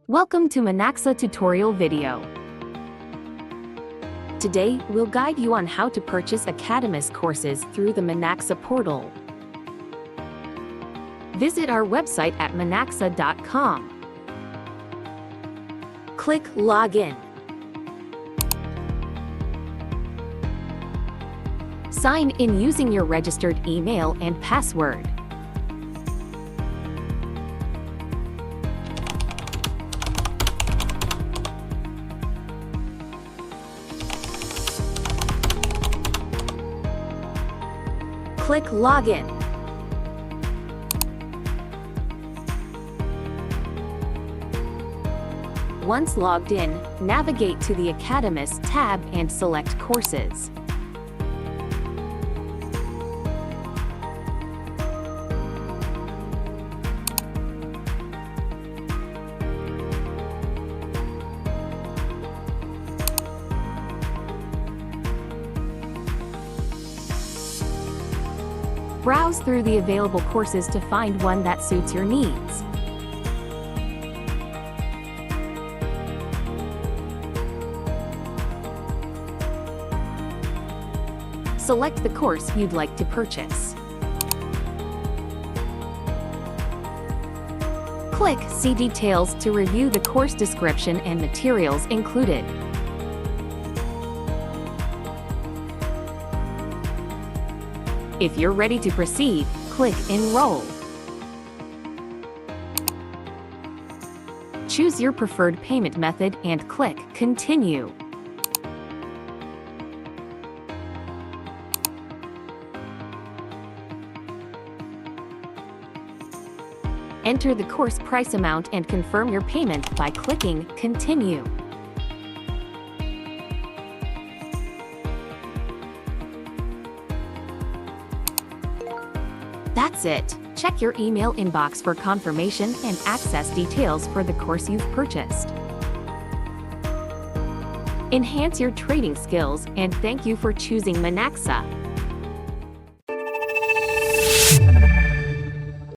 Welcome to Monaxa tutorial video. Today, we'll guide you on how to purchase Acadamis courses through the Monaxa portal. Visit our website at monaxa.com. Click Login. Sign in using your registered email and password. Click Login. Once logged in, navigate to the Acadamis tab and select Courses. Browse through the available courses to find one that suits your needs. Select the course you'd like to purchase. Click See Details to review the course description and materials included. If you're ready to proceed, click Enroll. Choose your preferred payment method and click Continue. Enter the course price amount and confirm your payment by clicking Continue. That's it. Check your email inbox for confirmation and access details for the course you've purchased. Enhance your trading skills, and thank you for choosing Monaxa.